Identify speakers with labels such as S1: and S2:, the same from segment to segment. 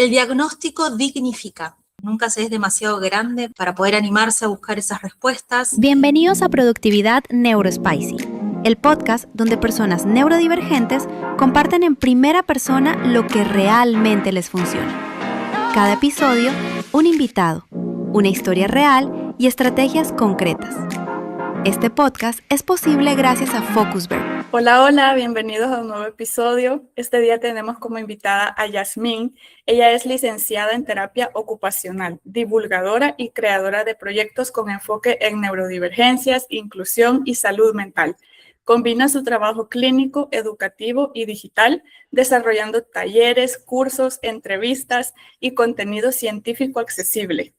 S1: El diagnóstico dignifica. Nunca se es demasiado grande para poder animarse a buscar esas respuestas.
S2: Bienvenidos a Productividad NeuroSpicy, el podcast donde personas neurodivergentes comparten en primera persona lo que realmente les funciona. Cada episodio, un invitado, una historia real y estrategias concretas. Este podcast es posible gracias a Focusberg.
S3: Hola, bienvenidos a un nuevo episodio. Este día tenemos como invitada a Yasmín. Ella es licenciada en terapia ocupacional, divulgadora y creadora de proyectos con enfoque en neurodivergencias, inclusión y salud mental. Combina su trabajo clínico, educativo y digital, desarrollando talleres, cursos, entrevistas y contenido científico accesible.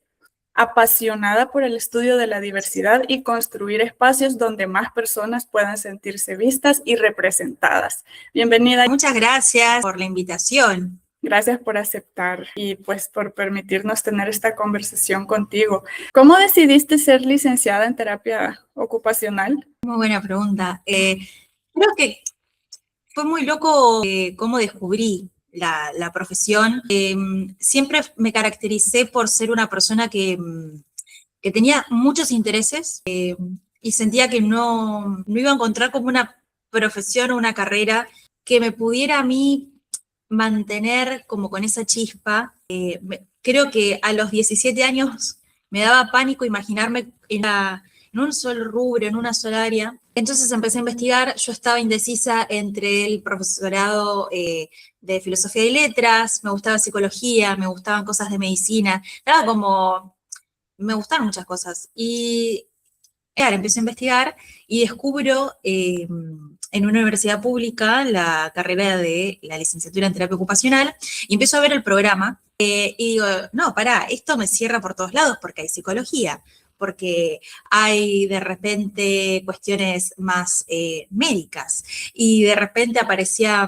S3: Apasionada por el estudio de la diversidad y construir espacios donde más personas puedan sentirse vistas y representadas. Bienvenida.
S1: Muchas gracias por la invitación.
S3: Gracias por aceptar y pues por permitirnos tener esta conversación contigo. ¿Cómo decidiste ser licenciada en terapia ocupacional?
S1: Muy buena pregunta. Creo que fue muy loco cómo descubrí la profesión. Siempre me caractericé por ser una persona que tenía muchos intereses y sentía que no iba a encontrar como una profesión o una carrera que me pudiera a mí mantener como con esa chispa. Creo que a los 17 años me daba pánico imaginarme en un solo rubro, en una sola área. Entonces empecé a investigar. Yo estaba indecisa entre el profesorado de filosofía y letras, me gustaba psicología, me gustaban cosas de medicina, me gustaban muchas cosas. Y claro, empiezo a investigar y descubro en una universidad pública la carrera de la licenciatura en terapia ocupacional y empiezo a ver el programa y digo, no, pará, esto me cierra por todos lados porque hay psicología, porque hay de repente cuestiones más médicas y de repente aparecía,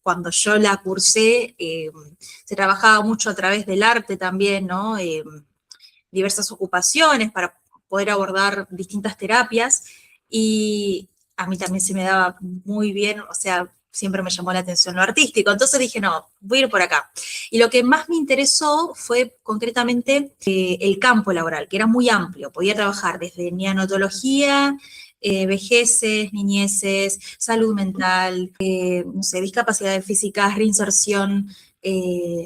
S1: cuando yo la cursé, se trabajaba mucho a través del arte también, ¿no? Diversas ocupaciones para poder abordar distintas terapias y a mí también se me daba muy bien, o sea, siempre me llamó la atención lo artístico, entonces dije, no, voy a ir por acá. Y lo que más me interesó fue concretamente el campo laboral, que era muy amplio, podía trabajar desde neonatología, vejeces, niñeces, salud mental, no sé, discapacidades físicas, reinserción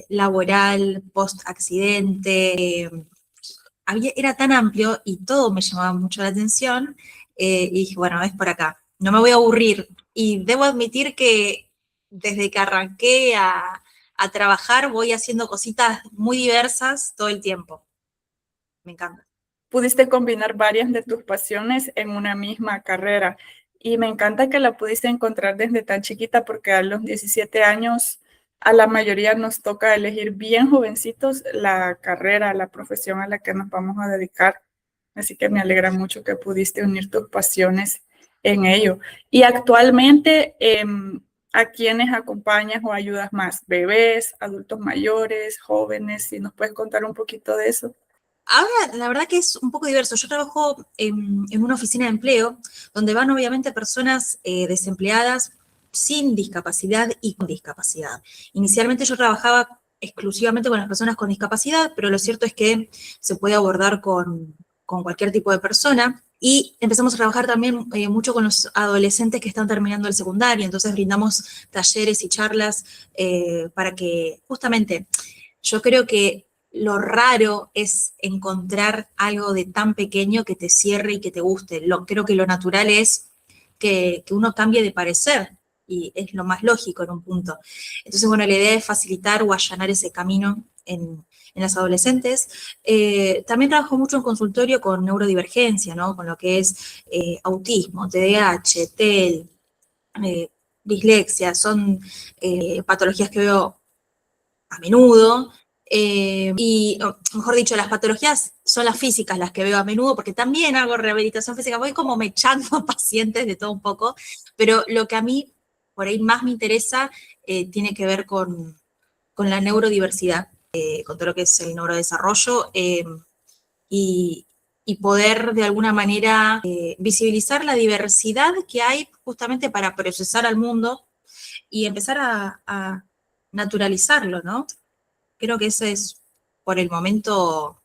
S1: laboral, post-accidente, era tan amplio y todo me llamaba mucho la atención y dije, bueno, es por acá, no me voy a aburrir. Y debo admitir que desde que arranqué a trabajar voy haciendo cositas muy diversas todo el tiempo. Me encanta.
S3: Pudiste combinar varias de tus pasiones en una misma carrera y me encanta que la pudiste encontrar desde tan chiquita porque a los 17 años a la mayoría nos toca elegir bien jovencitos la carrera, la profesión a la que nos vamos a dedicar. Así que me alegra mucho que pudiste unir tus pasiones en ello. Y actualmente, ¿a quiénes acompañas o ayudas más? ¿Bebés, adultos mayores, jóvenes? Si nos puedes contar un poquito de eso.
S1: Ahora, la verdad que es un poco diverso. Yo trabajo en una oficina de empleo donde van obviamente personas desempleadas sin discapacidad y con discapacidad. Inicialmente yo trabajaba exclusivamente con las personas con discapacidad, pero lo cierto es que se puede abordar con cualquier tipo de persona. Y empezamos a trabajar también mucho con los adolescentes que están terminando el secundario, entonces brindamos talleres y charlas para que justamente yo creo que lo raro es encontrar algo de tan pequeño que te cierre y que te guste. Creo que lo natural es que uno cambie de parecer y es lo más lógico en un punto. Entonces, bueno, la idea es facilitar o allanar ese camino en las adolescentes. También trabajo mucho en consultorio con neurodivergencia, ¿no? Con lo que es autismo, TDAH, TEL, dislexia, son patologías que veo a menudo. Mejor dicho, las patologías son las físicas las que veo a menudo, porque también hago rehabilitación física, voy como mechando pacientes de todo un poco, pero lo que a mí por ahí más me interesa tiene que ver con la neurodiversidad, con todo lo que es el neurodesarrollo, y, y poder de alguna manera visibilizar la diversidad que hay justamente para procesar al mundo y empezar a naturalizarlo, ¿no? Creo que ese es, por el momento,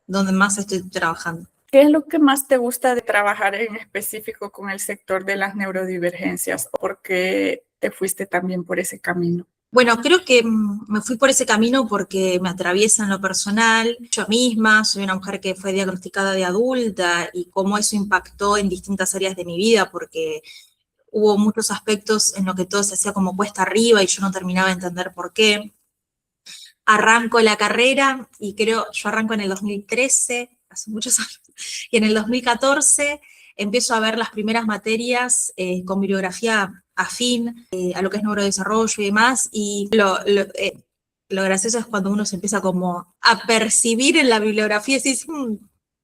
S1: donde más estoy trabajando.
S3: ¿Qué es lo que más te gusta de trabajar en específico con el sector de las neurodivergencias? ¿Por qué te fuiste también por ese camino?
S1: Bueno, creo que me fui por ese camino porque me atraviesa en lo personal. Yo misma soy una mujer que fue diagnosticada de adulta y cómo eso impactó en distintas áreas de mi vida, porque hubo muchos aspectos en los que todo se hacía como cuesta arriba y yo no terminaba de entender por qué. Arranco la carrera y yo arranco en el 2013, hace muchos años, y en el 2014 empiezo a ver las primeras materias con bibliografía afín a lo que es neurodesarrollo y demás, y lo gracioso es cuando uno se empieza como a percibir en la bibliografía y decís,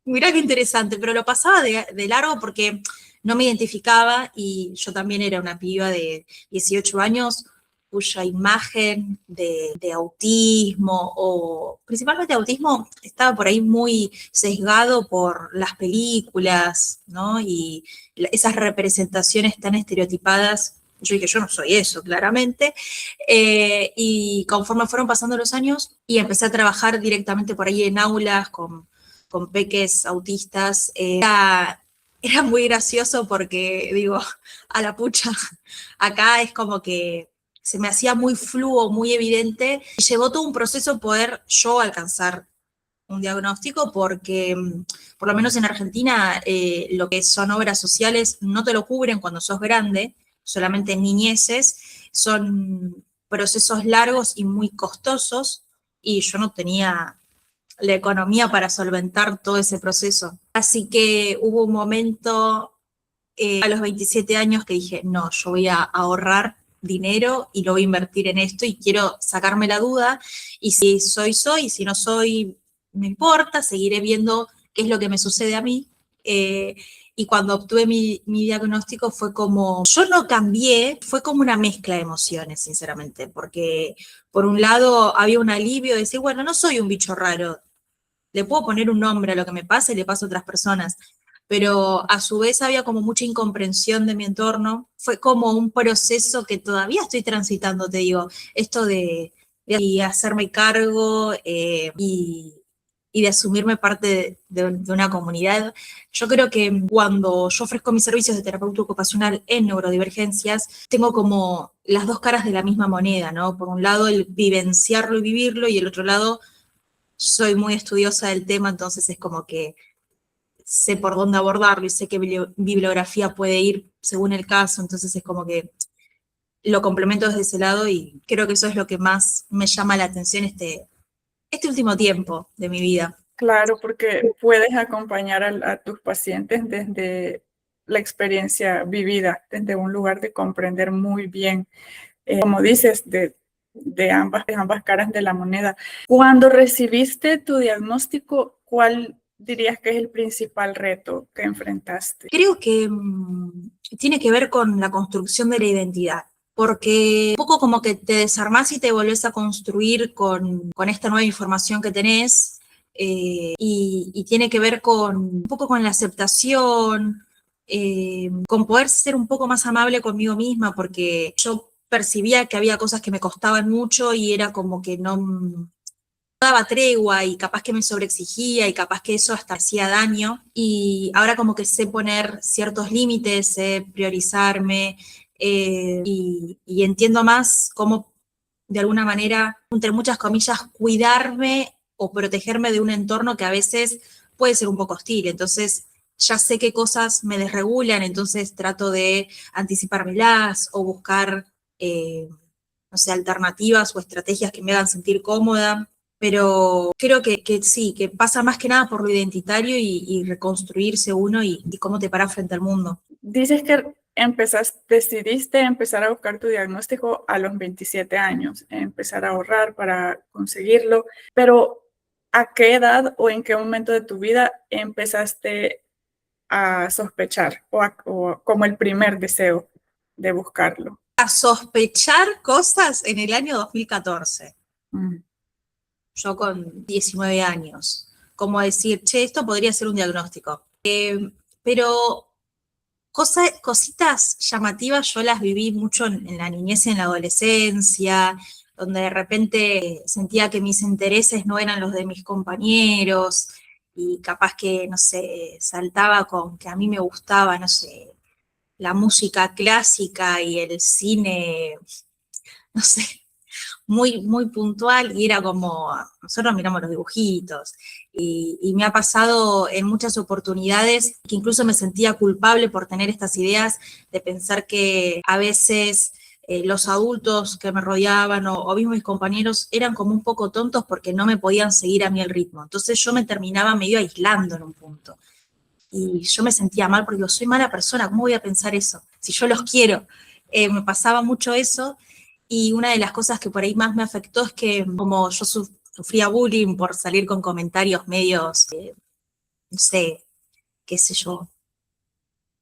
S1: mirá qué interesante, pero lo pasaba de largo porque no me identificaba y yo también era una piba de 18 años cuya imagen de autismo, o principalmente autismo, estaba por ahí muy sesgado por las películas, ¿no? Y esas representaciones tan estereotipadas. Yo dije, yo no soy eso, claramente. Y conforme fueron pasando los años y empecé a trabajar directamente por ahí en aulas con peques autistas, era muy gracioso porque, digo, a la pucha, acá es como que se me hacía muy fluo, muy evidente, y llevó todo un proceso poder yo alcanzar un diagnóstico porque, por lo menos en Argentina, lo que son obras sociales no te lo cubren cuando sos grande, solamente en niñeces, son procesos largos y muy costosos, y yo no tenía la economía para solventar todo ese proceso. Así que hubo un momento a los 27 años que dije, no, yo voy a ahorrar dinero y lo voy a invertir en esto y quiero sacarme la duda, y si soy, si no soy, no importa, seguiré viendo qué es lo que me sucede a mí. Y cuando obtuve mi diagnóstico fue como, yo no cambié, fue como una mezcla de emociones, sinceramente, porque por un lado había un alivio de decir, bueno, no soy un bicho raro, le puedo poner un nombre a lo que me pasa y le pasa a otras personas, pero a su vez había como mucha incomprensión de mi entorno. Fue como un proceso que todavía estoy transitando, te digo, esto de hacerme cargo y de asumirme parte de una comunidad. Yo creo que cuando yo ofrezco mis servicios de terapeuta ocupacional en neurodivergencias, tengo como las dos caras de la misma moneda, ¿no? Por un lado, el vivenciarlo y vivirlo, y el otro lado, soy muy estudiosa del tema, entonces es como que sé por dónde abordarlo y sé qué bibliografía puede ir según el caso, entonces es como que lo complemento desde ese lado y creo que eso es lo que más me llama la atención este último tiempo de mi vida.
S3: Claro, porque puedes acompañar a tus pacientes desde la experiencia vivida, desde un lugar de comprender muy bien, como dices, de ambas caras de la moneda. Cuando recibiste tu diagnóstico, ¿cuál dirías que es el principal reto que enfrentaste?
S1: Creo que tiene que ver con la construcción de la identidad, porque un poco como que te desarmás y te volvés a construir con esta nueva información que tenés, y tiene que ver un poco con la aceptación, con poder ser un poco más amable conmigo misma, porque yo percibía que había cosas que me costaban mucho y era como que no daba tregua y capaz que me sobreexigía y capaz que eso hasta hacía daño, y ahora como que sé poner ciertos límites, sé priorizarme, y entiendo más cómo de alguna manera, entre muchas comillas, cuidarme o protegerme de un entorno que a veces puede ser un poco hostil. Entonces ya sé qué cosas me desregulan, entonces trato de anticipármelas o buscar, no sé, alternativas o estrategias que me hagan sentir cómoda. Pero creo que sí, que pasa más que nada por lo identitario y reconstruirse uno y cómo te paras frente al mundo.
S3: Dices que decidiste empezar a buscar tu diagnóstico a los 27 años, empezar a ahorrar para conseguirlo, pero ¿a qué edad o en qué momento de tu vida empezaste a sospechar o como el primer deseo de buscarlo?
S1: A sospechar cosas en el año 2014. Yo con 19 años, como decir, che, esto podría ser un diagnóstico. Pero cositas llamativas yo las viví mucho en la niñez y en la adolescencia, donde de repente sentía que mis intereses no eran los de mis compañeros y capaz que, no sé, saltaba con que a mí me gustaba, no sé, la música clásica y el cine, no sé, muy, muy puntual y era como, nosotros miramos los dibujitos y me ha pasado en muchas oportunidades que incluso me sentía culpable por tener estas ideas de pensar que a veces los adultos que me rodeaban o mismo mis compañeros eran como un poco tontos porque no me podían seguir a mí el ritmo. Entonces yo me terminaba medio aislando en un punto. Y yo me sentía mal porque digo, soy mala persona, ¿cómo voy a pensar eso? Si yo los quiero. Me pasaba mucho eso y una de las cosas que por ahí más me afectó es que como yo sufría bullying por salir con comentarios medios, no sé, qué sé yo,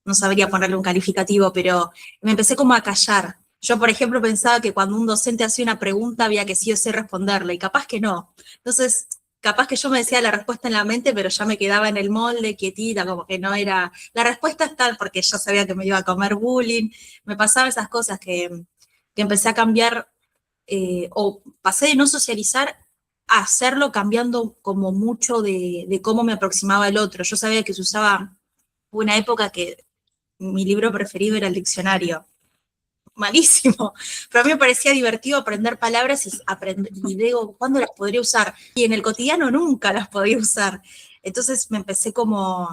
S1: no sabría ponerle un calificativo, pero me empecé como a callar. Yo, por ejemplo, pensaba que cuando un docente hacía una pregunta había que sí o sí responderle, y capaz que no. Entonces, capaz que yo me decía la respuesta en la mente, pero ya me quedaba en el molde, quietita, como que no era... La respuesta es tal porque yo sabía que me iba a comer bullying. Me pasaban esas cosas que empecé a cambiar, o pasé de no socializar a hacerlo cambiando como mucho de cómo me aproximaba el otro. Yo sabía que se usaba una época que mi libro preferido era el diccionario. Malísimo, pero a mí me parecía divertido aprender palabras y digo, ¿cuándo las podría usar? Y en el cotidiano nunca las podía usar. Entonces me empecé como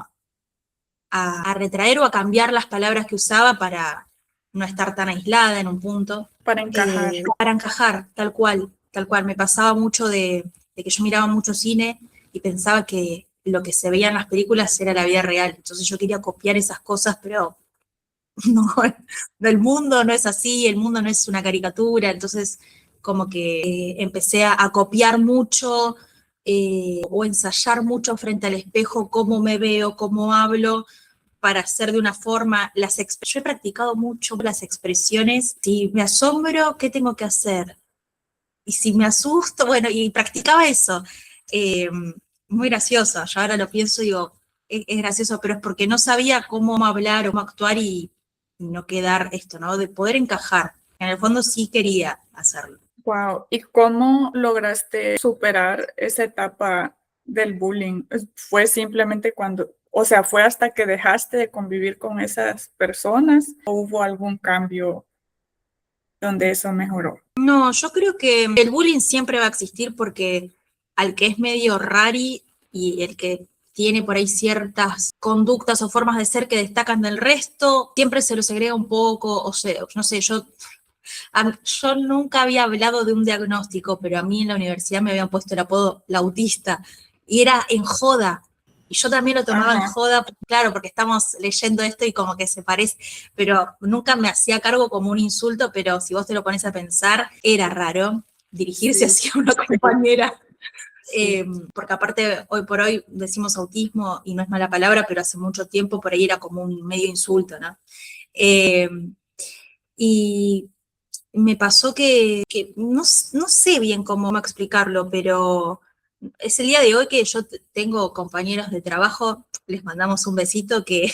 S1: a retraer o a cambiar las palabras que usaba para no estar tan aislada en un punto.
S3: Para encajar.
S1: Para encajar, tal cual, tal cual. Me pasaba mucho de que yo miraba mucho cine y pensaba que lo que se veía en las películas era la vida real. Entonces yo quería copiar esas cosas, pero no, el mundo no es así, el mundo no es una caricatura, entonces como que empecé a copiar mucho o ensayar mucho frente al espejo cómo me veo, cómo hablo, para hacer de una forma, yo he practicado mucho las expresiones, si me asombro, ¿qué tengo que hacer? Y si me asusto, bueno, y practicaba eso. Eh, Muy gracioso, yo ahora lo pienso y digo, es gracioso, pero es porque no sabía cómo hablar o cómo actuar y no quedar esto, ¿no? De poder encajar. En el fondo sí quería hacerlo.
S3: Wow. ¿Y cómo lograste superar esa etapa del bullying? ¿Fue simplemente cuando, o sea, fue hasta que dejaste de convivir con esas personas o hubo algún cambio donde eso mejoró?
S1: No, yo creo que el bullying siempre va a existir porque al que es medio rari y el que tiene por ahí ciertas conductas o formas de ser que destacan del resto, siempre se lo segrega un poco, o sea, no sé, yo nunca había hablado de un diagnóstico, pero a mí en la universidad me habían puesto el apodo la autista, y era en joda, y yo también lo tomaba en joda, claro, porque estamos leyendo esto y como que se parece, pero nunca me hacía cargo como un insulto, pero si vos te lo pones a pensar, era raro dirigirse hacia una compañera. Porque aparte hoy por hoy decimos autismo y no es mala palabra, pero hace mucho tiempo por ahí era como un medio insulto, ¿no? Y me pasó que no sé bien cómo explicarlo, pero es el día de hoy que yo tengo compañeros de trabajo, les mandamos un besito, que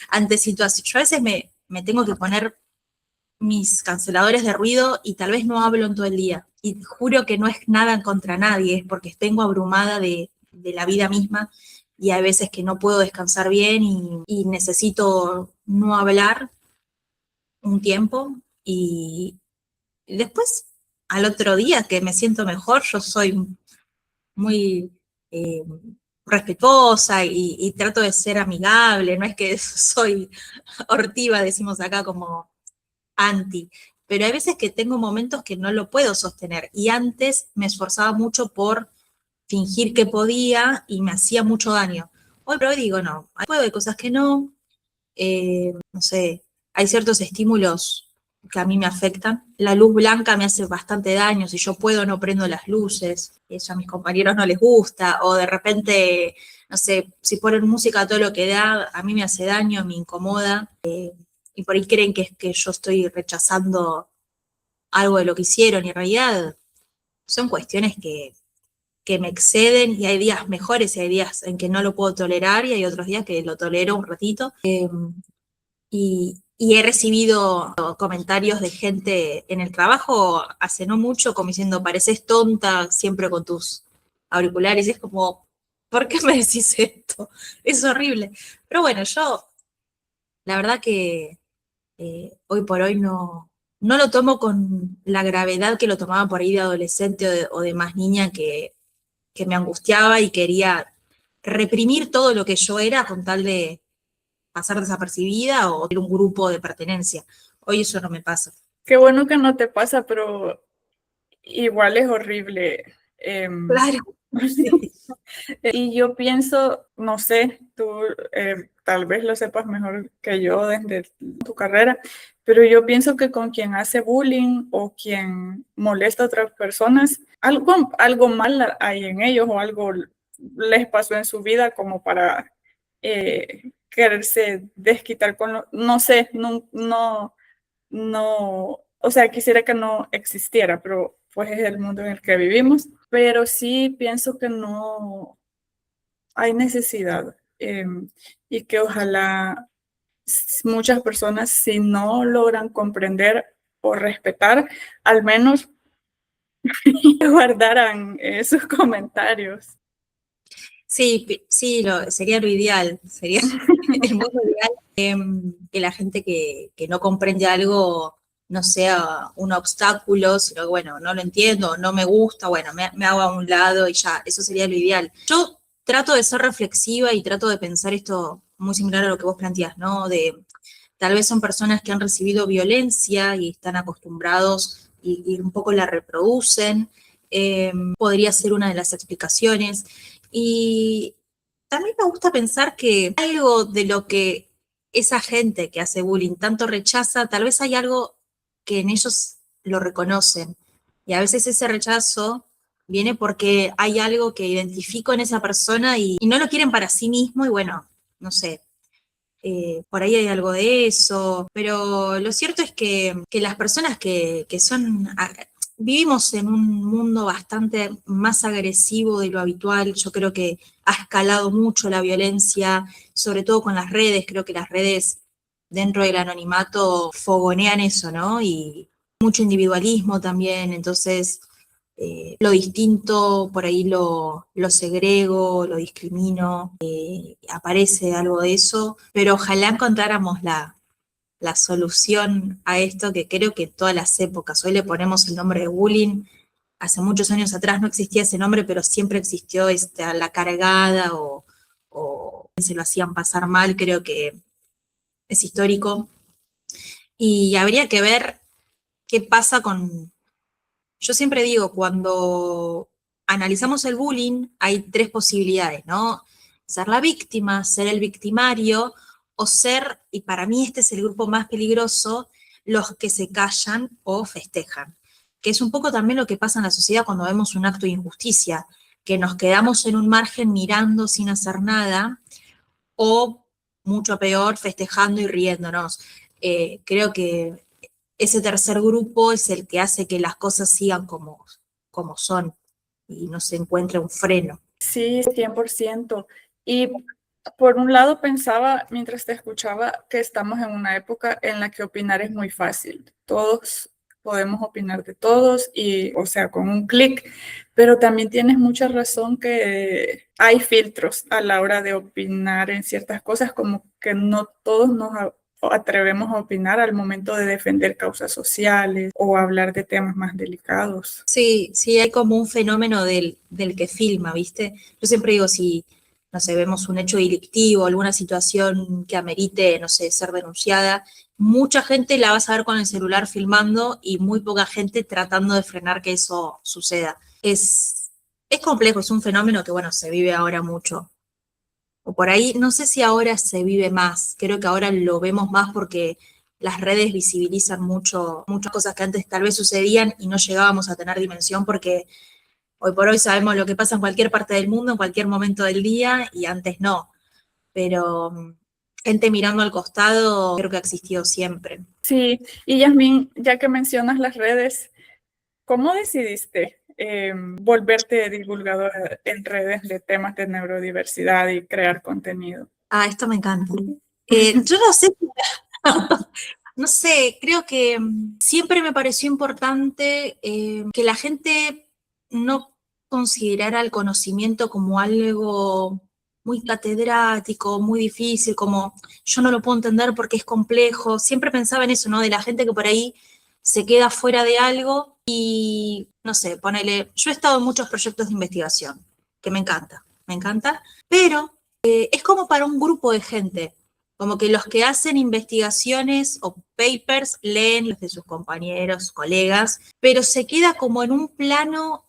S1: ante situaciones, yo a veces me tengo que poner mis canceladores de ruido y tal vez no hablo en todo el día. Y juro que no es nada contra nadie, es porque tengo abrumada de la vida misma y hay veces que no puedo descansar bien y necesito no hablar un tiempo y después al otro día que me siento mejor, yo soy muy eh, respetuosa y trato de ser amigable, no es que soy hortiva, decimos acá, como anti, pero hay veces que tengo momentos que no lo puedo sostener y antes me esforzaba mucho por fingir que podía y me hacía mucho daño. Hoy por hoy digo, no, hay cosas que no, no sé, hay ciertos estímulos que a mí me afectan. La luz blanca me hace bastante daño, si yo puedo no prendo las luces, eso a mis compañeros no les gusta, o de repente, no sé, si ponen música a todo lo que da, a mí me hace daño, me incomoda, y por ahí creen que es que yo estoy rechazando algo de lo que hicieron, y en realidad son cuestiones que me exceden, y hay días mejores, y hay días en que no lo puedo tolerar, y hay otros días que lo tolero un ratito. Y Y he recibido comentarios de gente en el trabajo hace no mucho como diciendo, pareces tonta siempre con tus auriculares. Y es como, ¿por qué me decís esto? Es horrible. Pero bueno, yo la verdad que hoy por hoy no lo tomo con la gravedad que lo tomaba por ahí de adolescente o de más niña que me angustiaba y quería reprimir todo lo que yo era con tal de pasar desapercibida o tener un grupo de pertenencia. Hoy eso no me pasa.
S3: Qué bueno que no te pasa, pero igual es horrible.
S1: Claro. Sí.
S3: Y yo pienso, no sé, tú tal vez lo sepas mejor que yo desde tu carrera, pero yo pienso que con quien hace bullying o quien molesta a otras personas, algo mal hay en ellos o algo les pasó en su vida como para quererse desquitar con no sé, no, o sea, quisiera que no existiera, pero pues es el mundo en el que vivimos. Pero sí pienso que no hay necesidad y que ojalá muchas personas, si no logran comprender o respetar, al menos guardaran sus comentarios.
S1: Sí, sí, sería lo ideal, sería el mundo ideal, que la gente que no comprende algo no sea un obstáculo, sino que, bueno, no lo entiendo, no me gusta, bueno, me hago a un lado y ya, eso sería lo ideal. Yo trato de ser reflexiva y trato de pensar esto muy similar a lo que vos planteás, ¿no? Tal vez son personas que han recibido violencia y están acostumbrados y un poco la reproducen, podría ser una de las explicaciones. Y también me gusta pensar que algo de lo que esa gente que hace bullying tanto rechaza, tal vez hay algo que en ellos lo reconocen. Y a veces ese rechazo viene porque hay algo que identifico en esa persona y no lo quieren para sí mismo y bueno, no sé, por ahí hay algo de eso, pero lo cierto es que las personas que son, vivimos en un mundo bastante más agresivo de lo habitual, yo creo que ha escalado mucho la violencia, sobre todo con las redes, creo que las redes dentro del anonimato fogonean eso, ¿no? Y mucho individualismo también, entonces lo distinto, por ahí lo segrego, lo discrimino, aparece algo de eso, pero ojalá encontráramos la solución a esto que creo que en todas las épocas, hoy le ponemos el nombre de bullying, hace muchos años atrás no existía ese nombre, pero siempre existió la cargada o se lo hacían pasar mal, creo que es histórico. Y habría que ver qué pasa con. Yo siempre digo, cuando analizamos el bullying, hay tres posibilidades, ¿no? Ser la víctima, ser el victimario, o ser, y para mí este es el grupo más peligroso, los que se callan o festejan, que es un poco también lo que pasa en la sociedad cuando vemos un acto de injusticia, que nos quedamos en un margen mirando sin hacer nada, o mucho peor, festejando y riéndonos. Creo que ese tercer grupo es el que hace que las cosas sigan como son y no se encuentre un freno.
S3: Sí, 100%. Y por un lado pensaba, mientras te escuchaba, que estamos en una época en la que opinar es muy fácil. Todos podemos opinar de todos y, o sea, con un clic, pero también tienes mucha razón que hay filtros a la hora de opinar en ciertas cosas, como que no todos nos atrevemos a opinar al momento de defender causas sociales o hablar de temas más delicados.
S1: Sí, sí, hay como un fenómeno del que filma, ¿viste? Yo siempre digo, si, no sé, vemos un hecho delictivo, alguna situación que amerite, no sé, ser denunciada, mucha gente la va a saber con el celular filmando y muy poca gente tratando de frenar que eso suceda. Es complejo, es un fenómeno que, bueno, se vive ahora mucho. O por ahí, no sé si ahora se vive más, creo que ahora lo vemos más porque las redes visibilizan mucho, muchas cosas que antes tal vez sucedían y no llegábamos a tener dimensión porque hoy por hoy sabemos lo que pasa en cualquier parte del mundo, en cualquier momento del día y antes no. Pero gente mirando al costado creo que ha existido siempre.
S3: Sí, y Yasmín, ya que mencionas las redes, ¿cómo decidiste volverte divulgadora en redes de temas de neurodiversidad y crear contenido?
S1: Ah, esto me encanta. Yo no sé No sé, creo que siempre me pareció importante que la gente no considerara el conocimiento como algo muy catedrático, muy difícil, como yo no lo puedo entender porque es complejo. Siempre pensaba en eso, ¿no? De la gente que por ahí se queda fuera de algo y, no sé, ponele, yo he estado en muchos proyectos de investigación, que me encanta, pero es como para un grupo de gente. Como que los que hacen investigaciones o papers leen los de sus compañeros, colegas, pero se queda como en un plano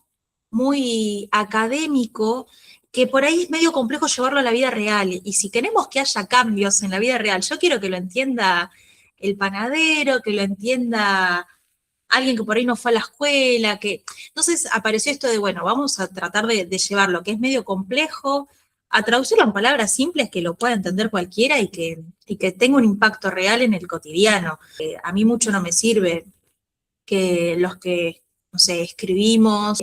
S1: muy académico que por ahí es medio complejo llevarlo a la vida real. Y si queremos que haya cambios en la vida real, yo quiero que lo entienda el panadero, que lo entienda alguien que por ahí no fue a la escuela, que entonces apareció esto de, bueno, vamos a tratar de llevar lo que es medio complejo, a traducirlo en palabras simples que lo pueda entender cualquiera y que tenga un impacto real en el cotidiano. A mí mucho no me sirve que los que, no sé, escribimos,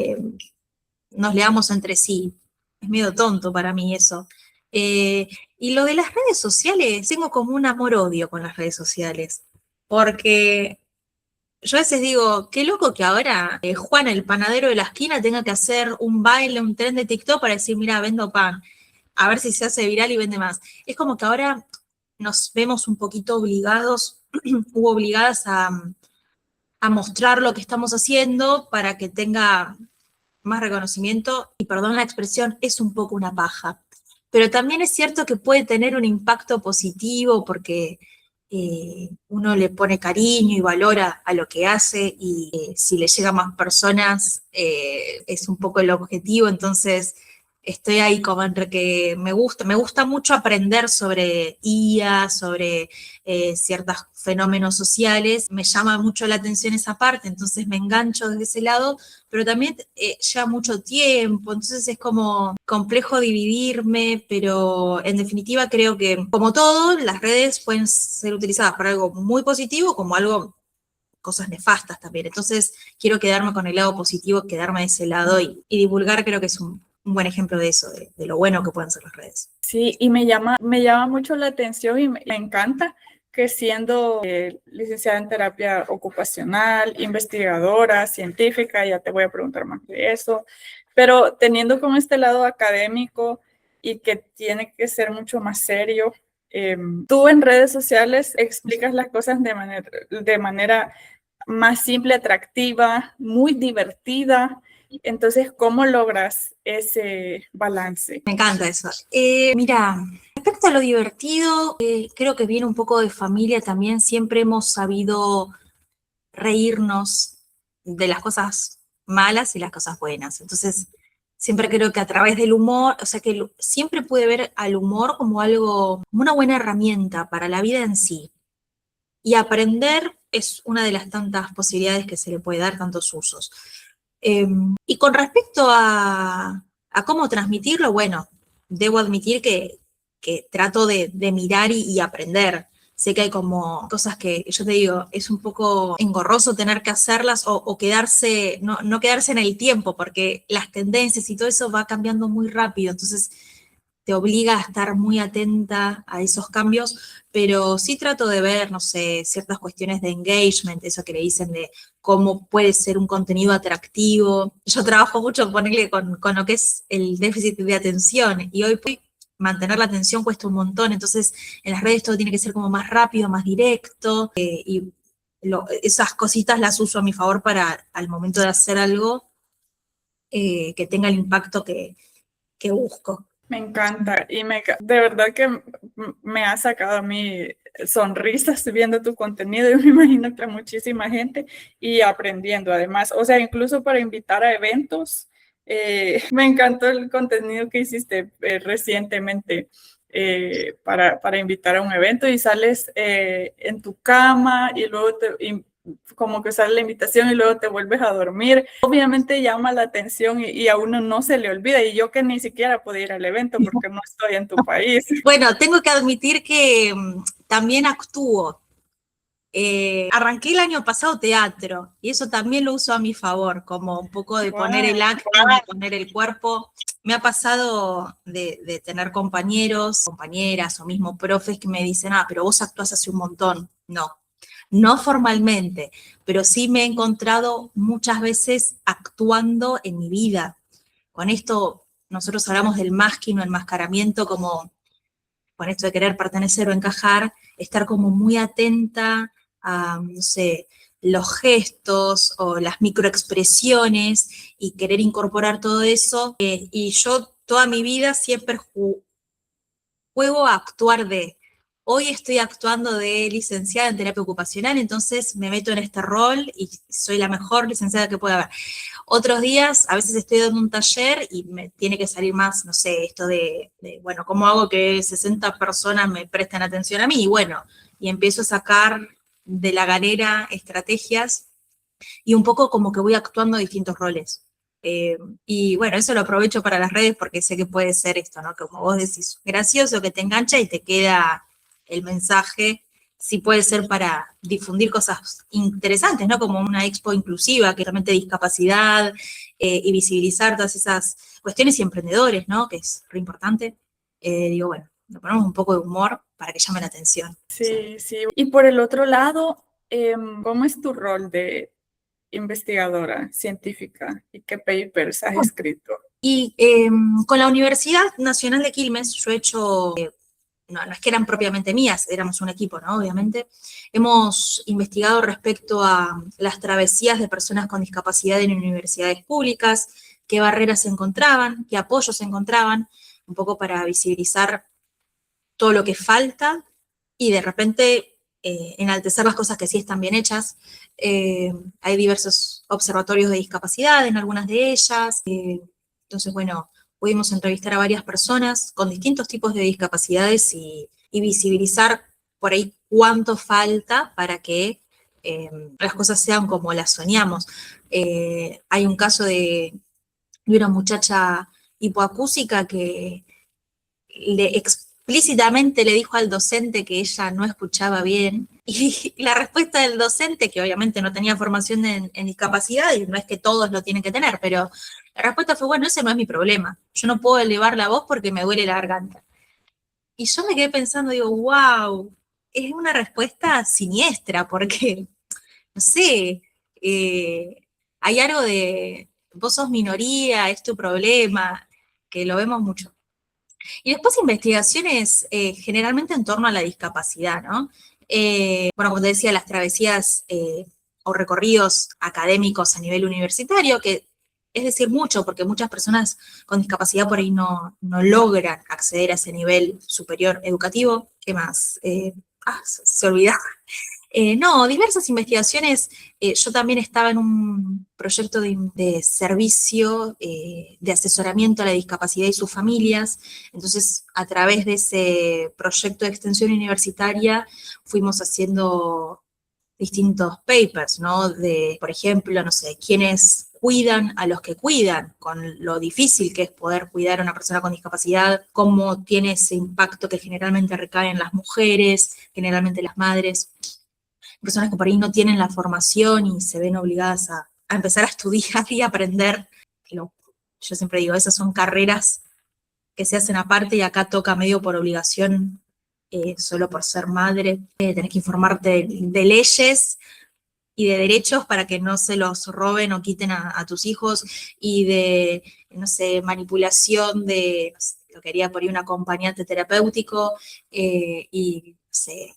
S1: nos leamos entre sí. Es medio tonto para mí eso. Eh, y lo de las redes sociales, tengo como un amor-odio con las redes sociales, porque yo a veces digo, qué loco que ahora Juan, el panadero de la esquina, tenga que hacer un baile, un tren de TikTok para decir, mira, vendo pan, a ver si se hace viral y vende más. Es como que ahora nos vemos un poquito obligados u obligadas a mostrar lo que estamos haciendo para que tenga más reconocimiento, y perdón la expresión, es un poco una paja. Pero también es cierto que puede tener un impacto positivo porque uno le pone cariño y valora a lo que hace y si le llega a más personas es un poco el objetivo, entonces estoy ahí como entre que me gusta mucho aprender sobre IA, sobre ciertos fenómenos sociales, me llama mucho la atención esa parte, entonces me engancho desde ese lado, pero también lleva mucho tiempo, entonces es como complejo dividirme, pero en definitiva creo que, como todo, las redes pueden ser utilizadas para algo muy positivo como algo, cosas nefastas también. Entonces quiero quedarme con el lado positivo, quedarme de ese lado y divulgar creo que es un buen ejemplo de eso, de lo bueno que pueden ser las redes.
S3: Sí, y me llama mucho la atención y me encanta que siendo licenciada en terapia ocupacional, investigadora, científica, ya te voy a preguntar más de eso, pero teniendo como este lado académico y que tiene que ser mucho más serio, tú en redes sociales explicas las cosas de manera más simple, atractiva, muy divertida. Entonces, ¿cómo logras ese balance?
S1: Me encanta eso. Mira, respecto a lo divertido, creo que viene un poco de familia también. Siempre hemos sabido reírnos de las cosas malas y las cosas buenas. Entonces, siempre creo que a través del humor, o sea que siempre pude ver al humor como algo, como una buena herramienta para la vida en sí. Y aprender es una de las tantas posibilidades que se le puede dar, tantos usos. Y con respecto a cómo transmitirlo, bueno, debo admitir que trato de mirar y aprender. Sé que hay como cosas que, yo te digo, es un poco engorroso tener que hacerlas o quedarse, no quedarse en el tiempo, porque las tendencias y todo eso va cambiando muy rápido, entonces te obliga a estar muy atenta a esos cambios, pero sí trato de ver, no sé, ciertas cuestiones de engagement, eso que le dicen de cómo puede ser un contenido atractivo. Yo trabajo mucho ponerle con lo que es el déficit de atención y hoy mantener la atención cuesta un montón, entonces en las redes todo tiene que ser como más rápido, más directo, y esas cositas las uso a mi favor para al momento de hacer algo que tenga el impacto que busco.
S3: Me encanta y de verdad que me ha sacado a mí sonrisas viendo tu contenido y me imagino que a muchísima gente y aprendiendo además, o sea, incluso para invitar a eventos, me encantó el contenido que hiciste recientemente para invitar a un evento y sales en tu cama y luego como que sale la invitación y luego te vuelves a dormir. Obviamente llama la atención y a uno no se le olvida. Y yo que ni siquiera pude ir al evento porque no estoy en tu país.
S1: Bueno, tengo que admitir que también actúo. Arranqué el año pasado teatro y eso también lo uso a mi favor, como un poco de poner el acto, de poner el cuerpo. Me ha pasado de tener compañeros, compañeras o mismo profes que me dicen, pero vos actuás hace un montón. no formalmente, pero sí me he encontrado muchas veces actuando en mi vida. Con esto nosotros hablamos del masking o enmascaramiento, como con esto de querer pertenecer o encajar, estar como muy atenta a, no sé, los gestos o las microexpresiones y querer incorporar todo eso. Y yo toda mi vida siempre juego a actuar de. Hoy estoy actuando de licenciada en terapia ocupacional, entonces me meto en este rol y soy la mejor licenciada que pueda haber. Otros días, a veces estoy dando un taller y me tiene que salir más, no sé, esto bueno, ¿cómo hago que 60 personas me presten atención a mí? Y bueno, y empiezo a sacar de la galera estrategias y un poco como que voy actuando distintos roles. Y bueno, eso lo aprovecho para las redes porque sé que puede ser esto, ¿no? Como vos decís, gracioso, que te engancha y te queda el mensaje. Sí puede ser para difundir cosas interesantes, ¿no? Como una expo inclusiva, que realmente discapacidad y visibilizar todas esas cuestiones y emprendedores, ¿no? Que es re importante. Digo, bueno, le ponemos un poco de humor para que llame la atención.
S3: Sí, sí. Y por el otro lado, ¿cómo es tu rol de investigadora científica y qué papers has escrito?
S1: Y con la Universidad Nacional de Quilmes, yo he hecho, no es que eran propiamente mías, éramos un equipo, ¿no? Obviamente, hemos investigado respecto a las travesías de personas con discapacidad en universidades públicas, qué barreras se encontraban, qué apoyos se encontraban, un poco para visibilizar todo lo que falta y de repente enaltecer las cosas que sí están bien hechas. Hay diversos observatorios de discapacidad en algunas de ellas. Entonces, bueno, pudimos entrevistar a varias personas con distintos tipos de discapacidades y visibilizar por ahí cuánto falta para que las cosas sean como las soñamos. Hay un caso de una muchacha hipoacúsica que explícitamente le dijo al docente que ella no escuchaba bien, y la respuesta del docente, que obviamente no tenía formación en discapacidad, y no es que todos lo tienen que tener, pero la respuesta fue, bueno, ese no es mi problema, yo no puedo elevar la voz porque me duele la garganta. Y yo me quedé pensando, digo, wow, es una respuesta siniestra, porque, no sé, hay algo de, vos sos minoría, es tu problema, que lo vemos mucho. Y después investigaciones generalmente en torno a la discapacidad, ¿no? Bueno, como te decía, las travesías o recorridos académicos a nivel universitario, que es decir mucho, porque muchas personas con discapacidad por ahí no logran acceder a ese nivel superior educativo. ¿Qué más? Se olvidaba. No, diversas investigaciones. Yo también estaba en un proyecto de servicio de asesoramiento a la discapacidad y sus familias. Entonces, a través de ese proyecto de extensión universitaria, fuimos haciendo distintos papers, ¿no? De, por ejemplo, no sé, quiénes cuidan a los que cuidan, con lo difícil que es poder cuidar a una persona con discapacidad, cómo tiene ese impacto que generalmente recae en las mujeres, generalmente las madres, personas que por ahí no tienen la formación y se ven obligadas a empezar a estudiar y aprender. Yo siempre digo, esas son carreras que se hacen aparte y acá toca medio por obligación, solo por ser madre. Tenés que informarte de leyes y de derechos para que no se los roben o quiten a tus hijos, y de, no sé, manipulación de, no sé, lo que haría por ahí un acompañante terapéutico, y, no sé,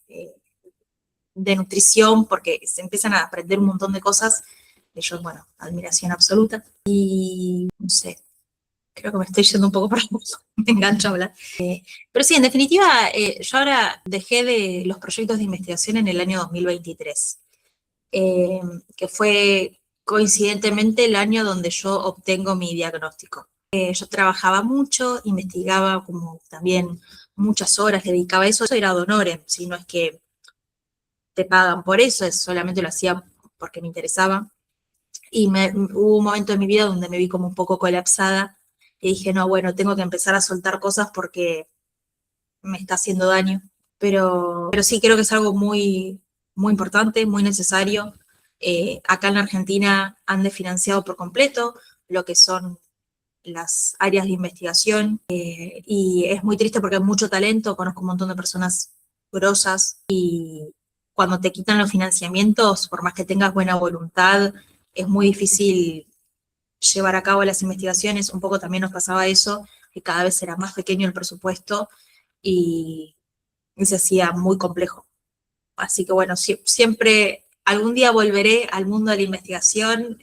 S1: de nutrición, porque se empiezan a aprender un montón de cosas. De ellos, bueno, admiración absoluta. Y no sé, creo que me estoy yendo un poco para me engancho a hablar. Pero sí, en definitiva, yo ahora dejé de los proyectos de investigación en el año 2023, que fue coincidentemente el año donde yo obtengo mi diagnóstico. Yo trabajaba mucho, investigaba como también muchas horas, dedicaba a eso, era ad honorem, si no es que te pagan por eso, solamente lo hacía porque me interesaba. Y hubo un momento en mi vida donde me vi como un poco colapsada y dije, no, bueno, tengo que empezar a soltar cosas porque me está haciendo daño. Pero sí, creo que es algo muy, muy importante, muy necesario. Acá en la Argentina han desfinanciado por completo lo que son las áreas de investigación, y es muy triste porque hay mucho talento, conozco un montón de personas grosas y cuando te quitan los financiamientos, por más que tengas buena voluntad, es muy difícil llevar a cabo las investigaciones. Un poco también nos pasaba eso, que cada vez era más pequeño el presupuesto y se hacía muy complejo. Así que bueno, siempre, algún día volveré al mundo de la investigación,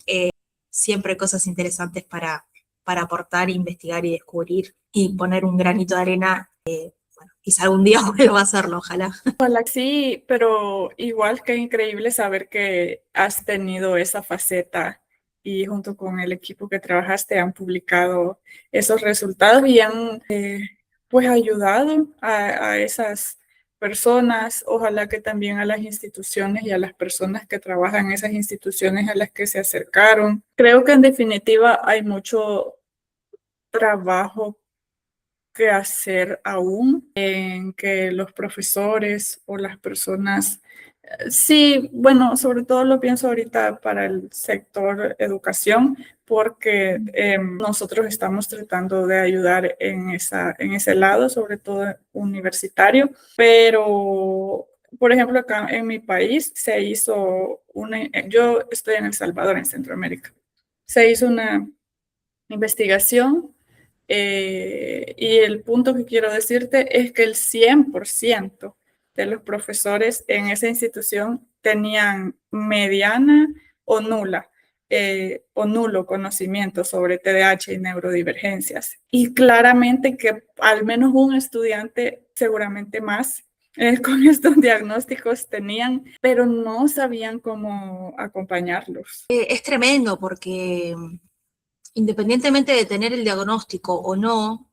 S1: siempre cosas interesantes para aportar, investigar y descubrir y poner un granito de arena. Bueno, quizá algún día vuelva a hacerlo, ojalá.
S3: Ojalá que sí, pero igual que increíble saber que has tenido esa faceta y junto con el equipo que trabajaste han publicado esos resultados y han pues ayudado a esas personas, ojalá que también a las instituciones y a las personas que trabajan en esas instituciones a las que se acercaron. Creo que en definitiva hay mucho trabajo que hacer aún en que los profesores o las personas, sí, bueno, sobre todo lo pienso ahorita para el sector educación, porque nosotros estamos tratando de ayudar en ese lado, sobre todo universitario, pero por ejemplo acá en mi país se hizo yo estoy en El Salvador, en Centroamérica, se hizo una investigación. Y el punto que quiero decirte es que el 100% de los profesores en esa institución tenían mediana o nula o nulo conocimiento sobre TDAH y neurodivergencias. Y claramente que al menos un estudiante, seguramente más, con estos diagnósticos tenían, pero no sabían cómo acompañarlos.
S1: Es tremendo porque independientemente de tener el diagnóstico o no,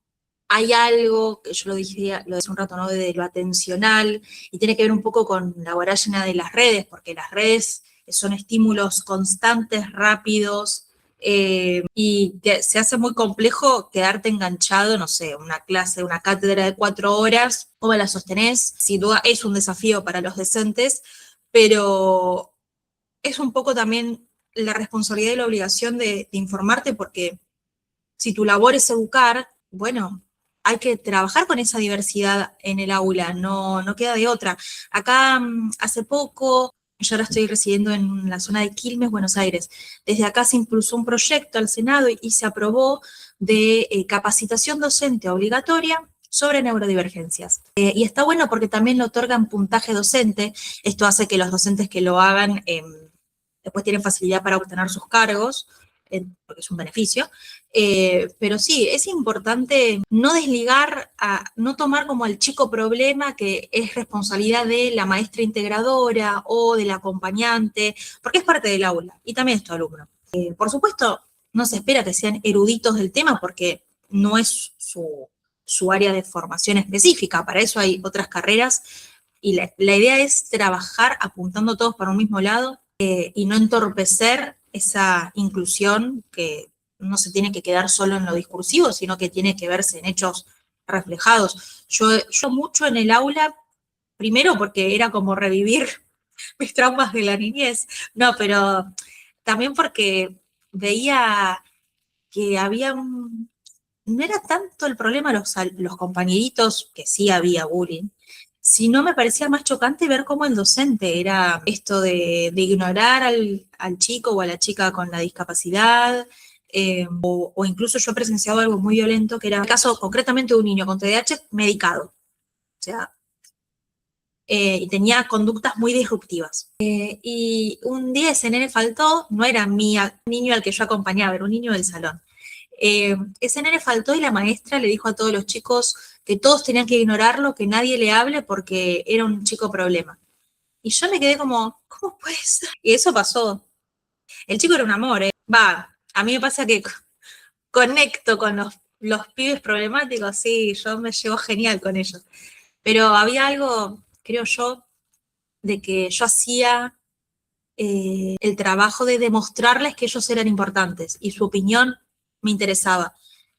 S1: hay algo, que yo lo dije un rato, ¿no? De lo atencional, y tiene que ver un poco con la vorágine de las redes, porque las redes son estímulos constantes, rápidos, y se hace muy complejo quedarte enganchado, no sé, una clase, una cátedra de 4 horas, ¿cómo la sostenés? Sin duda es un desafío para los docentes, pero es un poco también la responsabilidad y la obligación de informarte, porque si tu labor es educar, bueno, hay que trabajar con esa diversidad en el aula, no queda de otra. Acá hace poco, yo ahora estoy residiendo en la zona de Quilmes, Buenos Aires, desde acá se impulsó un proyecto al Senado y se aprobó de capacitación docente obligatoria sobre neurodivergencias. Y está bueno porque también le otorgan puntaje docente. Esto hace que los docentes que lo hagan después tienen facilidad para obtener sus cargos, porque es un beneficio, pero sí, es importante no desligar, no tomar como el chico problema que es responsabilidad de la maestra integradora o del acompañante, porque es parte del aula y también es tu alumno. Por supuesto, no se espera que sean eruditos del tema porque no es su área de formación específica, para eso hay otras carreras y la idea es trabajar apuntando todos para un mismo lado, y no entorpecer esa inclusión que no se tiene que quedar solo en lo discursivo, sino que tiene que verse en hechos reflejados. Yo mucho en el aula, primero porque era como revivir mis traumas de la niñez, no, pero también porque veía que no era tanto el problema los compañeritos, que sí había bullying, sino me parecía más chocante ver cómo el docente era esto de ignorar al chico o a la chica con la discapacidad, o incluso yo presenciaba algo muy violento, que era el caso concretamente de un niño con TDAH medicado, o sea, y tenía conductas muy disruptivas. Y un día ese nene faltó, no era un niño al que yo acompañaba, era un niño del salón. Ese nene faltó y la maestra le dijo a todos los chicos que todos tenían que ignorarlo, que nadie le hable porque era un chico problema. Y yo me quedé como, ¿cómo puede ser? Y eso pasó. El chico era un amor, a mí me pasa que conecto con los pibes problemáticos, sí, yo me llevo genial con ellos. Pero había algo, creo yo, de que yo hacía el trabajo de demostrarles que ellos eran importantes y su opinión me interesaba.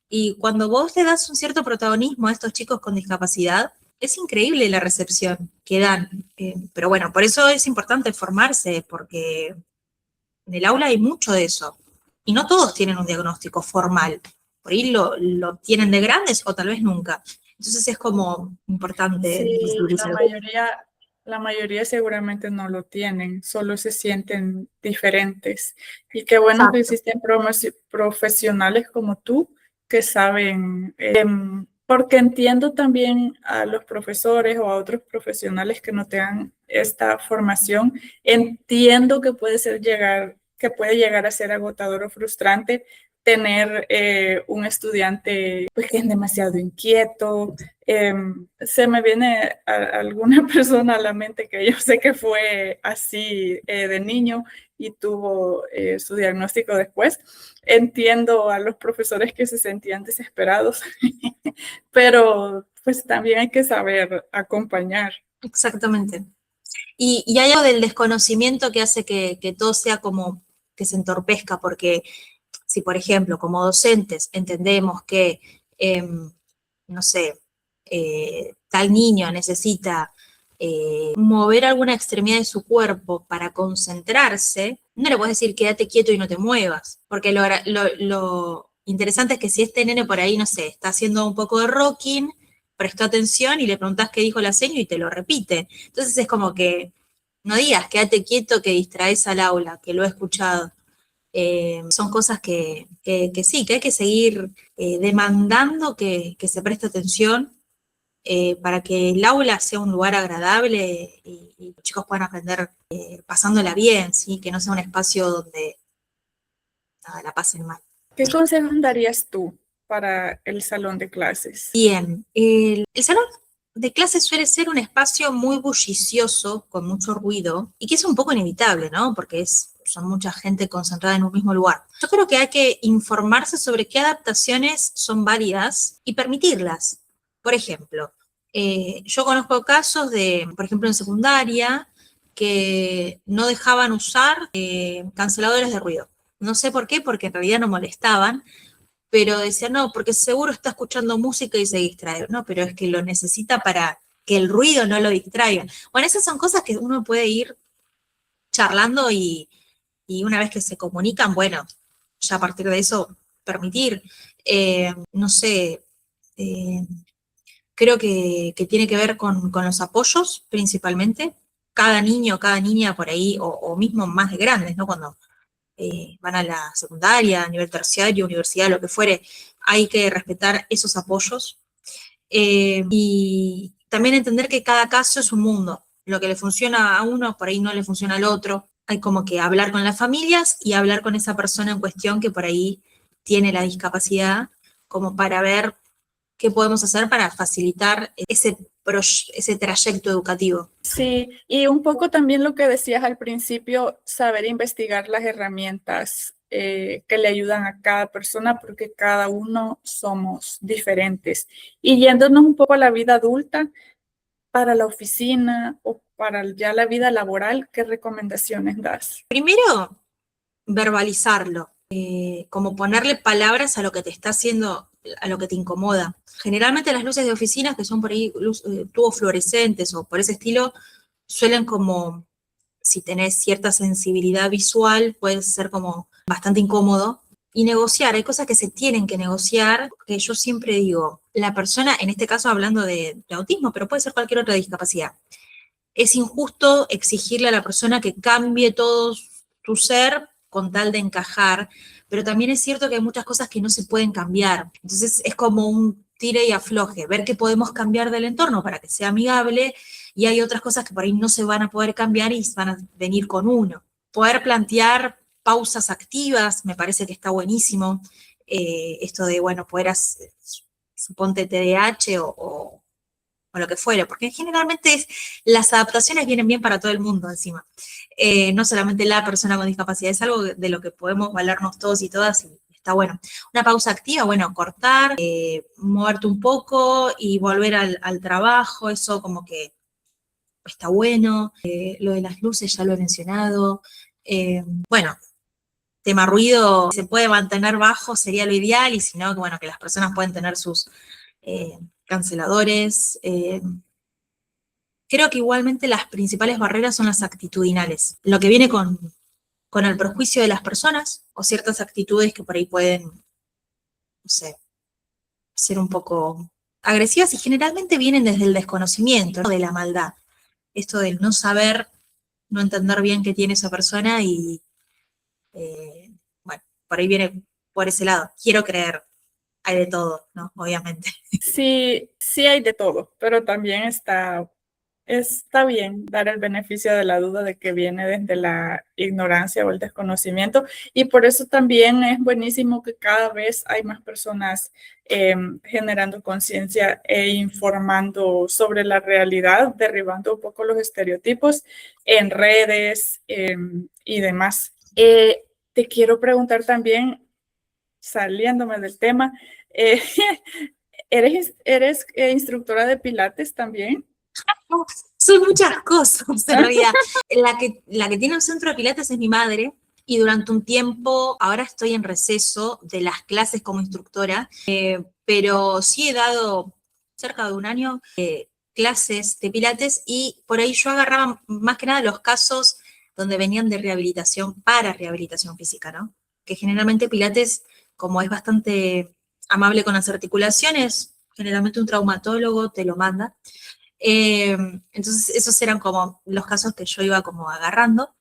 S1: Y cuando vos le das un cierto protagonismo a estos chicos con discapacidad, es increíble la recepción que dan. Pero bueno, por eso es importante formarse, porque en el aula hay mucho de eso. Y no todos tienen un diagnóstico formal. Por ahí lo tienen de grandes o tal vez nunca. Entonces es como importante.
S3: Sí, la mayoría La mayoría seguramente no lo tienen, solo se sienten diferentes. Y qué bueno que
S1: Exacto.
S3: existen profesionales como tú que saben, porque entiendo también a los profesores o a otros profesionales que no tengan esta formación, entiendo que que puede llegar a ser agotador o frustrante tener un estudiante pues, que es demasiado inquieto. Se me viene alguna persona a la mente que yo sé que fue así de niño y tuvo su diagnóstico después. Entiendo a los profesores que se sentían desesperados, pero pues también hay que saber acompañar.
S1: Exactamente. Y hay algo del desconocimiento que hace que todo sea como que se entorpezca, porque si, por ejemplo, como docentes entendemos que, no sé, tal niño necesita mover alguna extremidad de su cuerpo para concentrarse, no le puedes decir quédate quieto y no te muevas, porque lo interesante es que si este nene por ahí, no sé, está haciendo un poco de rocking, prestó atención y le preguntás qué dijo la seño y te lo repite. Entonces es como que no digas quédate quieto que distraes al aula, que lo he escuchado. Son cosas que sí, que hay que seguir demandando que se preste atención para que el aula sea un lugar agradable y los chicos puedan aprender pasándola bien, ¿sí? Que no sea un espacio donde nada, la pasen mal.
S3: ¿Qué consejos darías tú para el salón de clases?
S1: Bien, el salón de clases suele ser un espacio muy bullicioso, con mucho ruido, y que es un poco inevitable, ¿no? Porque son mucha gente concentrada en un mismo lugar. Yo creo que hay que informarse sobre qué adaptaciones son válidas y permitirlas. Por ejemplo, yo conozco casos de, por ejemplo, en secundaria, que no dejaban usar canceladores de ruido. No sé por qué, porque en realidad no molestaban, pero decía, no, porque seguro está escuchando música y se distrae. No, pero es que lo necesita para que el ruido no lo distraiga. Bueno, esas son cosas que uno puede ir charlando y una vez que se comunican, bueno, ya a partir de eso permitir, no sé, eh, creo que tiene que ver con los apoyos principalmente. Cada niño, cada niña por ahí, o mismo más de grandes, ¿no? Cuando van a la secundaria, a nivel terciario, universidad, lo que fuere, hay que respetar esos apoyos. Y también entender que cada caso es un mundo. Lo que le funciona a uno, por ahí no le funciona al otro. Hay como que hablar con las familias y hablar con esa persona en cuestión que por ahí tiene la discapacidad, como para ver qué podemos hacer para facilitar ese trayecto educativo.
S3: Sí, y un poco también lo que decías al principio, saber investigar las herramientas que le ayudan a cada persona, porque cada uno somos diferentes. Y yéndonos un poco a la vida adulta, para la oficina o para ya la vida laboral, ¿qué recomendaciones das?
S1: Primero, verbalizarlo, como ponerle palabras a lo que te está haciendo, a lo que te incomoda. Generalmente las luces de oficinas, que son por ahí tubos fluorescentes o por ese estilo, suelen como, si tenés cierta sensibilidad visual, puede ser como bastante incómodo. Y negociar, hay cosas que se tienen que negociar, que yo siempre digo, la persona, en este caso hablando de autismo, pero puede ser cualquier otra discapacidad, es injusto exigirle a la persona que cambie todo su ser con tal de encajar, pero también es cierto que hay muchas cosas que no se pueden cambiar. Entonces es como un tire y afloje, ver qué podemos cambiar del entorno para que sea amigable, y hay otras cosas que por ahí no se van a poder cambiar y van a venir con uno. Poder plantear pausas activas me parece que está buenísimo. Esto de, bueno, poder hacer, suponte TDAH o lo que fuera, porque generalmente las adaptaciones vienen bien para todo el mundo encima. No solamente la persona con discapacidad, es algo de lo que podemos valernos todos y todas y está bueno. Una pausa activa, bueno, cortar, moverte un poco y volver al trabajo, eso como que está bueno. Lo de las luces ya lo he mencionado. Bueno, tema ruido, se puede mantener bajo, sería lo ideal, y si no, bueno, que las personas pueden tener sus canceladores. Creo que igualmente las principales barreras son las actitudinales, lo que viene con el prejuicio de las personas o ciertas actitudes que por ahí pueden, no sé, ser un poco agresivas y generalmente vienen desde el desconocimiento, no de la maldad. esto del no saber, no entender bien qué tiene esa persona y, bueno, por ahí viene por ese lado. Quiero creer, hay de todo, ¿no? Obviamente.
S3: Sí, sí hay de todo, pero también está bien dar el beneficio de la duda de que viene desde la ignorancia o el desconocimiento, y por eso también es buenísimo que cada vez hay más personas generando conciencia e informando sobre la realidad, derribando un poco los estereotipos en redes y demás. Te quiero preguntar también, saliéndome del tema, eh, ¿eres instructora de pilates también?
S1: No, son muchas cosas, en realidad. La que tiene un centro de pilates es mi madre, y durante un tiempo, ahora estoy en receso de las clases como instructora, pero sí he dado cerca de un año clases de pilates, y por ahí yo agarraba más que nada los casos donde venían de rehabilitación para rehabilitación física, ¿no? Que generalmente pilates, como es bastante amable con las articulaciones, generalmente un traumatólogo te lo manda. Entonces esos eran como los casos que yo iba como agarrando.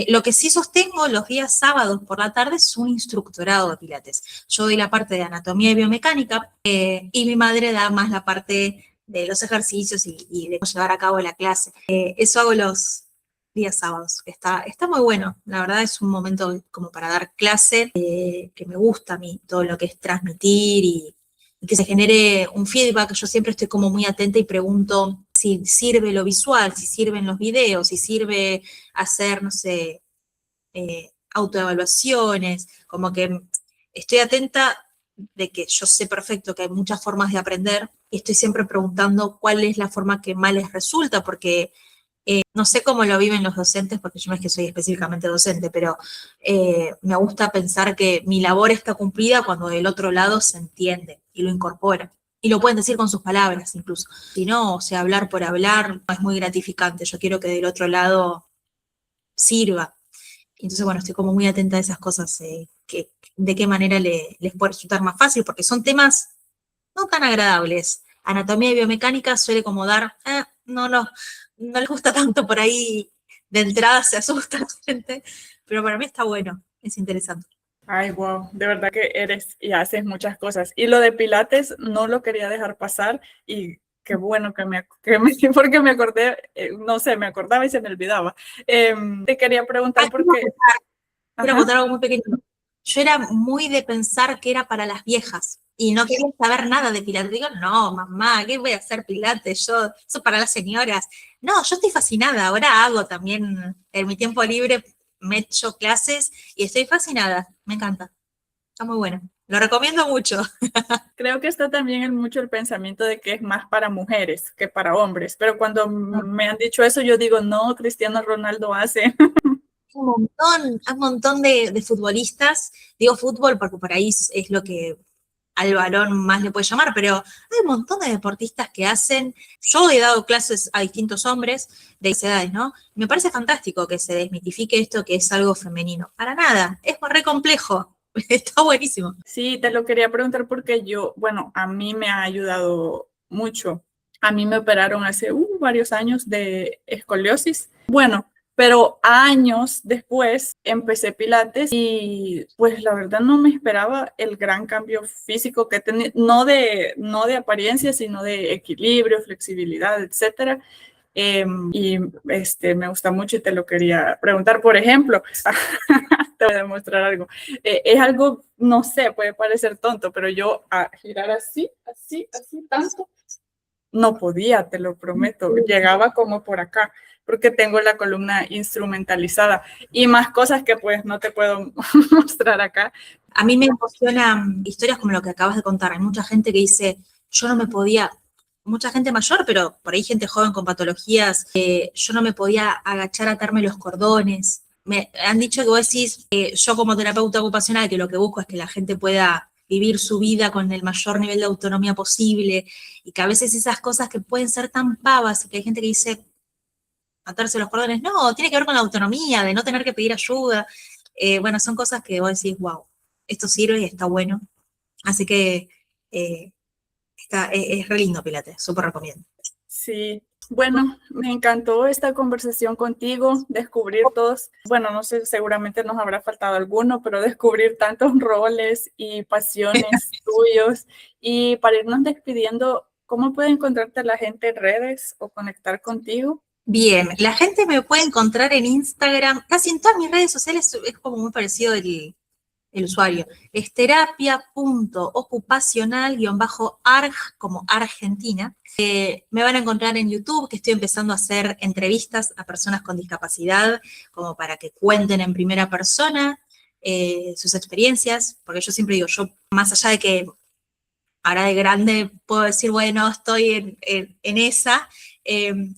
S1: Lo que sí sostengo los días sábados por la tarde es un instructorado de pilates. Yo doy la parte de anatomía y biomecánica, y mi madre da más la parte de los ejercicios y de cómo llevar a cabo la clase. Eso hago los días sábados, que está muy bueno. La verdad es un momento como para dar clase, que me gusta a mí, todo lo que es transmitir y que se genere un feedback. Yo siempre estoy como muy atenta y pregunto si sirve lo visual, si sirven los videos, si sirve hacer, no sé, autoevaluaciones, como que estoy atenta de que yo sé perfecto que hay muchas formas de aprender, y estoy siempre preguntando cuál es la forma que más les resulta, porque no sé cómo lo viven los docentes, porque yo no es que soy específicamente docente, pero me gusta pensar que mi labor está cumplida cuando del otro lado se entiende y lo incorpora. Y lo pueden decir con sus palabras incluso. Si no, o sea, hablar por hablar no es muy gratificante. Yo quiero que del otro lado sirva. Entonces, bueno, estoy como muy atenta a esas cosas, de qué manera les puede resultar más fácil, porque son temas no tan agradables. Anatomía y biomecánica suele como dar, no les gusta tanto por ahí, de entrada se asusta la gente, pero para mí está bueno, es interesante.
S3: Ay, wow, de verdad que eres y haces muchas cosas. Y lo de Pilates no lo quería dejar pasar, y qué bueno porque me acordé, no sé, me acordaba y se me olvidaba. Te quería preguntar porque...
S1: Quiero
S3: Ajá.
S1: contar algo muy pequeño. Yo era muy de pensar que era para las viejas y no quería saber nada de pilates. Digo, no, mamá, ¿qué voy a hacer pilates? Eso es para las señoras. No, yo estoy fascinada. Ahora hago también en mi tiempo libre, me echo clases y estoy fascinada. Me encanta. Está muy bueno. Lo recomiendo mucho.
S3: Creo que está también en mucho el pensamiento de que es más para mujeres que para hombres, pero cuando me han dicho eso, yo digo, no, Cristiano Ronaldo hace.
S1: Hay un montón de futbolistas. Digo fútbol porque por ahí es lo que al varón más le puede llamar, pero hay un montón de deportistas que hacen. Yo he dado clases a distintos hombres de esas edades, ¿no? Me parece fantástico que se desmitifique esto que es algo femenino. Para nada, es re complejo. Está buenísimo.
S3: Sí, te lo quería preguntar porque bueno, a mí me ha ayudado mucho. A mí me operaron hace varios años de escoliosis. Bueno, pero años después empecé Pilates y pues la verdad no me esperaba el gran cambio físico que tenía, no de apariencia, sino de equilibrio, flexibilidad, etcétera. Y me gusta mucho y te lo quería preguntar. Por ejemplo, te voy a demostrar algo. Es algo, no sé, puede parecer tonto, pero yo a girar así, tanto, no podía, te lo prometo. Llegaba como por acá, porque tengo la columna instrumentalizada y más cosas que pues no te puedo mostrar acá.
S1: A mí me emocionan historias como lo que acabas de contar. Hay mucha gente que dice, yo no me podía, mucha gente mayor, pero por ahí gente joven con patologías, yo no me podía agachar a atarme los cordones. Me han dicho que vos decís, yo como terapeuta ocupacional, que lo que busco es que la gente pueda vivir su vida con el mayor nivel de autonomía posible, y que a veces esas cosas que pueden ser tan pavas, y que hay gente que dice, atarse los cordones, no, tiene que ver con la autonomía, de no tener que pedir ayuda. Bueno, son cosas que vos decís, wow, esto sirve y está bueno. Así que es re lindo Pilates, súper recomiendo.
S3: Sí, bueno, me encantó esta conversación contigo, descubrir todos, bueno, no sé, seguramente nos habrá faltado alguno, pero descubrir tantos roles y pasiones tuyos. Y para irnos despidiendo, ¿cómo puede encontrarte la gente en redes o conectar contigo?
S1: Bien, la gente me puede encontrar en Instagram, casi en todas mis redes sociales es como muy parecido el usuario. Es terapia.ocupacional_arg, como Argentina. Me van a encontrar en YouTube, que estoy empezando a hacer entrevistas a personas con discapacidad, como para que cuenten en primera persona sus experiencias, porque yo siempre digo, yo más allá de que ahora de grande puedo decir, bueno, estoy en esa.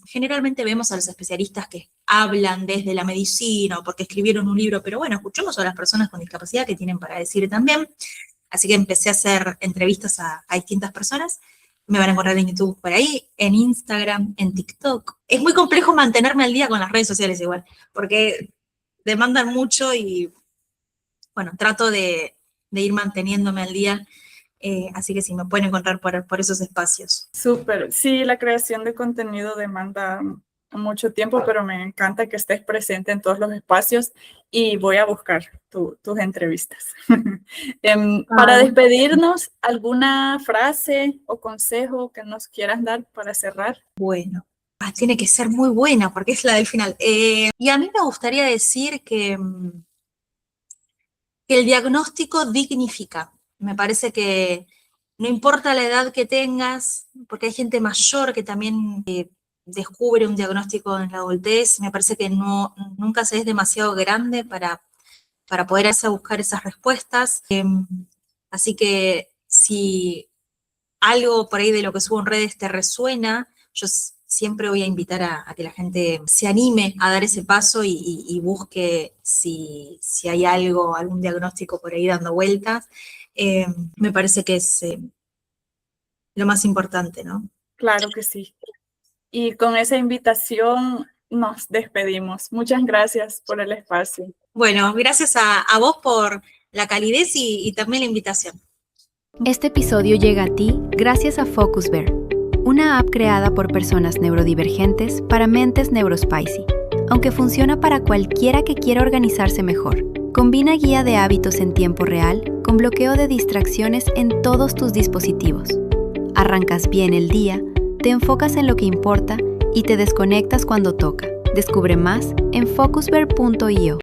S1: Generalmente vemos a los especialistas que hablan desde la medicina o porque escribieron un libro, pero bueno, escuchemos a las personas con discapacidad que tienen para decir también. Así que empecé a hacer entrevistas a distintas personas. Me van a encontrar en YouTube por ahí, en Instagram, en TikTok. Es muy complejo mantenerme al día con las redes sociales igual, porque demandan mucho y, bueno, trato de ir manteniéndome al día. Así que sí, me pueden encontrar por esos espacios.
S3: Súper, sí, la creación de contenido demanda mucho tiempo, pero me encanta que estés presente en todos los espacios y voy a buscar tus entrevistas. Para despedirnos, ¿alguna frase o consejo que nos quieras dar para cerrar?
S1: Bueno, tiene que ser muy buena porque es la del final. Y a mí me gustaría decir que el diagnóstico dignifica. Me parece que no importa la edad que tengas, porque hay gente mayor que también descubre un diagnóstico en la adultez. Me parece que nunca se es demasiado grande para poder hacer buscar esas respuestas. Así que si algo por ahí de lo que subo en redes te resuena, yo siempre voy a invitar a que la gente se anime a dar ese paso y busque si hay algún diagnóstico por ahí dando vueltas. Me parece que es lo más importante, ¿no?
S3: Claro que sí. Y con esa invitación nos despedimos. Muchas gracias por el espacio.
S1: Bueno, gracias a vos por la calidez y también la invitación.
S2: Este episodio llega a ti gracias a FocusBear, una app creada por personas neurodivergentes para mentes neurospicy, aunque funciona para cualquiera que quiera organizarse mejor. Combina guía de hábitos en tiempo real con bloqueo de distracciones en todos tus dispositivos. Arrancas bien el día, te enfocas en lo que importa y te desconectas cuando toca. Descubre más en focusbear.io.